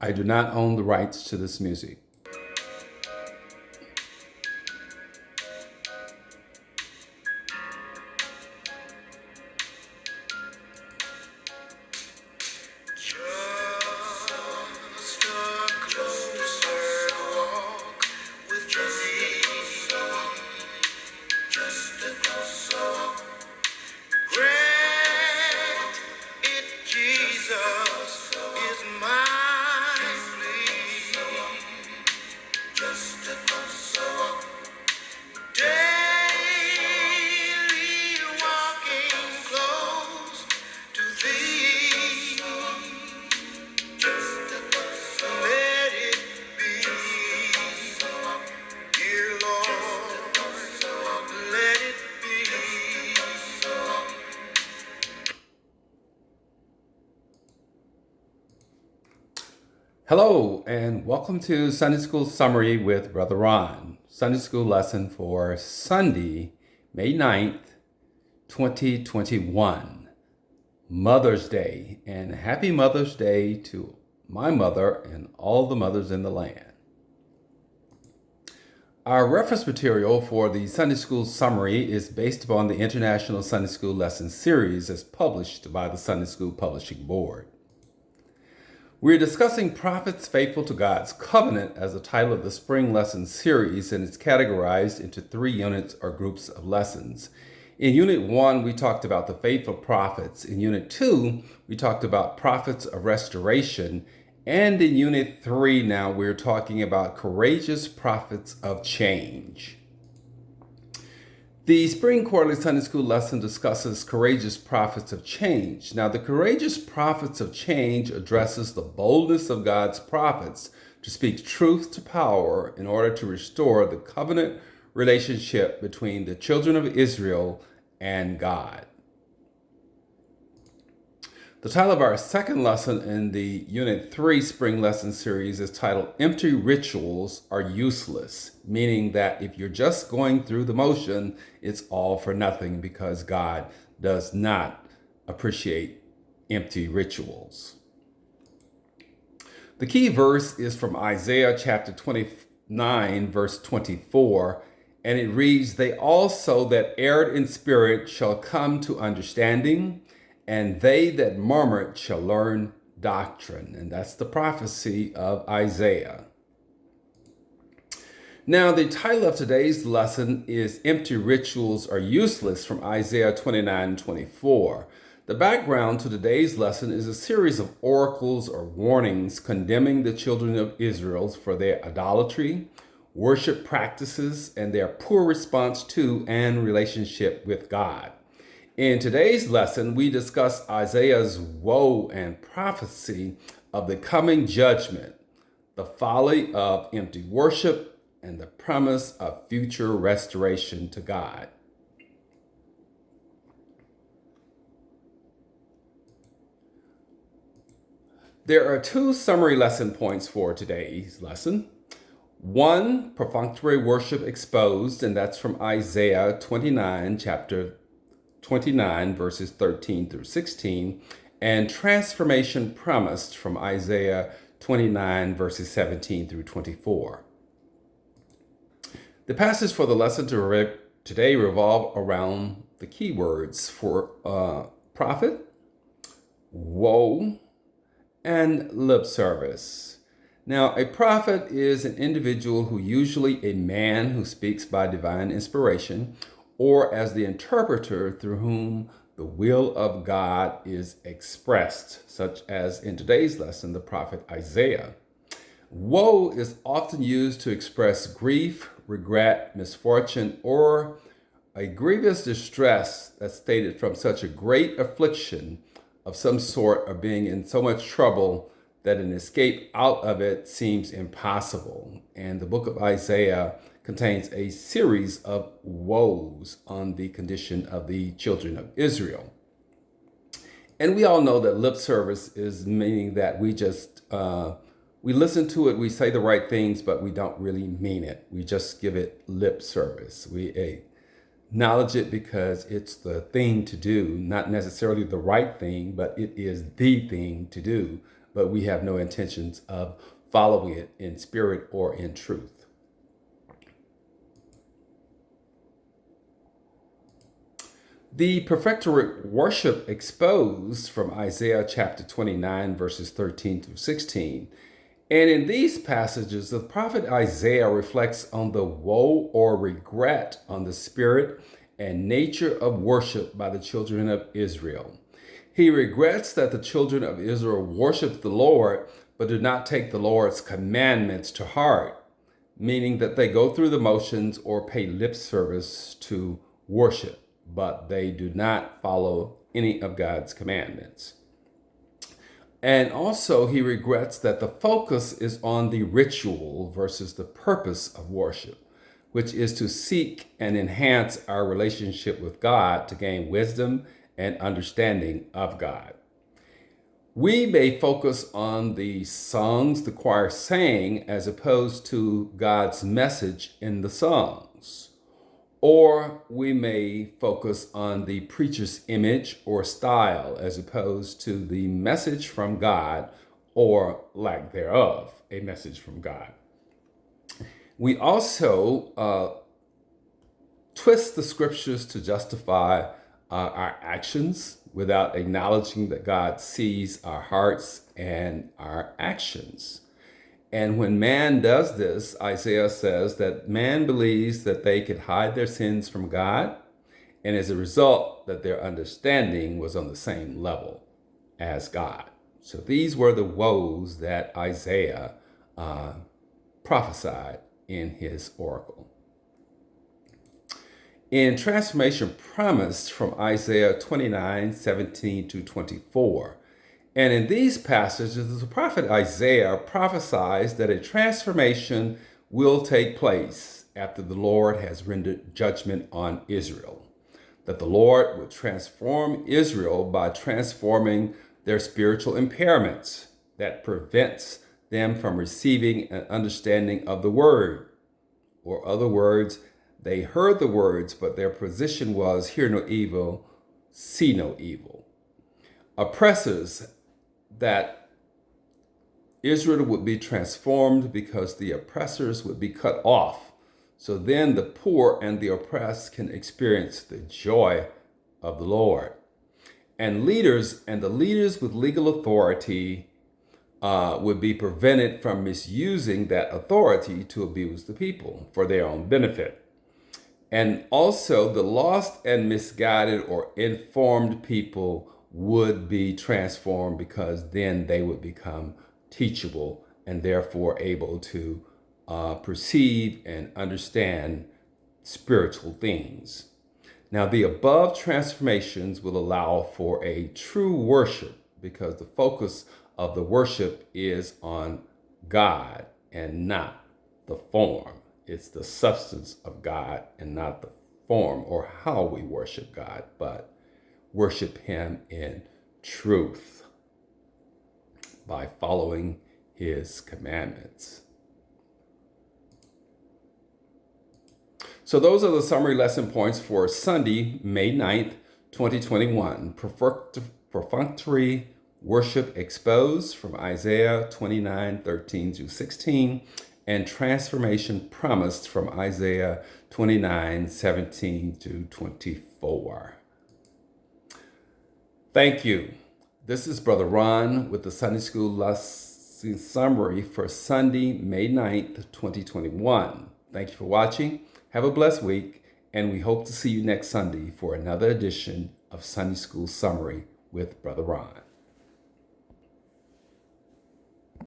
I do not own the rights to this music. Just a closer walk with thee. Just a closer walk. Grant it, Jesus, is my plea. Just a closer walk. Daily walking close to thee. Just a closer let it be. Dear Lord, let it be. Hello, and welcome to Sunday School Summary with Brother Ron. Sunday School lesson for Sunday, May 9th, 2021. Mother's Day, and happy Mother's Day to my mother and all the mothers in the land. Our reference material for the Sunday School Summary is based upon the International Sunday School Lesson Series as published by the Sunday School Publishing Board. We're discussing Prophets Faithful to God's Covenant as the title of the Spring Lesson Series, and it's categorized into 3 units or groups of lessons. In Unit 1, we talked about the faithful prophets. In Unit 2, we talked about prophets of restoration. And in Unit 3 now, we're talking about courageous prophets of change. The Spring Quarterly Sunday School lesson discusses courageous prophets of change. Now, the courageous prophets of change addresses the boldness of God's prophets to speak truth to power in order to restore the covenant relationship between the children of Israel and God. The title of our second lesson in the Unit 3 Spring Lesson Series is titled Empty Rituals Are Useless, meaning that if you're just going through the motion, it's all for nothing because God does not appreciate empty rituals. The key verse is from Isaiah chapter 29, verse 24, and it reads, "They also that erred in spirit shall come to understanding, and they that murmured shall learn doctrine." And that's the prophecy of Isaiah. Now, the title of today's lesson is Empty Rituals Are Useless from Isaiah 29:24. The background to today's lesson is a series of oracles or warnings condemning the children of Israel for their idolatry, worship practices, and their poor response to and relationship with God. In today's lesson, we discuss Isaiah's woe and prophecy of the coming judgment, the folly of empty worship, and the promise of future restoration to God. There are 2 summary lesson points for today's lesson. 1, perfunctory worship exposed, and that's from Isaiah 29, chapter 29, verses 13 through 16, and transformation promised from Isaiah 29, verses 17 through 24. The passage for the lesson today revolve around the key words for prophet, woe, and lip service. Now, a prophet is an individual who usually a man who speaks by divine inspiration or as the interpreter through whom the will of God is expressed, such as in today's lesson, the prophet Isaiah. Woe is often used to express grief, regret, misfortune, or a grievous distress that's stated from such a great affliction of some sort or being in so much trouble that an escape out of it seems impossible. And the book of Isaiah contains a series of woes on the condition of the children of Israel. And we all know that lip service is meaning that we just, we listen to it, we say the right things, but we don't really mean it. We just give it lip service. We acknowledge it because it's the thing to do, not necessarily the right thing, but it is the thing to do. but we have no intentions of following it in spirit or in truth. The prophetic worship exposed from Isaiah chapter 29, verses 13 through 16. And in these passages, the prophet Isaiah reflects on the woe or regret on the spirit and nature of worship by the children of Israel. He regrets that the children of Israel worship the Lord, but do not take the Lord's commandments to heart, meaning that they go through the motions or pay lip service to worship, but they do not follow any of God's commandments. And also, he regrets that the focus is on the ritual versus the purpose of worship, which is to seek and enhance our relationship with God to gain wisdom and understanding of God. We may focus on the songs the choir sang as opposed to God's message in the songs. Or we may focus on the preacher's image or style as opposed to the message from God, or lack thereof, a message from God. We also twist the scriptures to justify our actions without acknowledging that God sees our hearts and our actions. And when man does this, Isaiah says that man believes that they could hide their sins from God, and as a result, that their understanding was on the same level as God. So these were the woes that Isaiah prophesied in his oracle. In Transformation Promised from Isaiah 29, 17 to 24, and in these passages, the prophet Isaiah prophesies that a transformation will take place after the Lord has rendered judgment on Israel. That the Lord will transform Israel by transforming their spiritual impairments that prevents them from receiving an understanding of the word. Or other words, they heard the words, but their position was hear no evil, see no evil. Oppressors, that Israel would be transformed because the oppressors would be cut off. So then the poor and the oppressed can experience the joy of the Lord. And the leaders with legal authority would be prevented from misusing that authority to abuse the people for their own benefit. And also the lost and misguided or informed people would be transformed, because then they would become teachable and therefore able to perceive and understand spiritual things. Now, the above transformations will allow for a true worship, because the focus of the worship is on God and not the form. It's the substance of God and not the form or how we worship God, but worship him in truth by following his commandments. So those are the summary lesson points for Sunday, May 9th, 2021. Perfunctory worship exposed from Isaiah 29, 13 through 16, and transformation promised from Isaiah 29, 17 to 24. Thank you. This is Brother Ron with the Sunday School Lesson Summary for Sunday, May 9th, 2021. Thank you for watching. Have a blessed week, and we hope to see you next Sunday for another edition of Sunday School Summary with Brother Ron.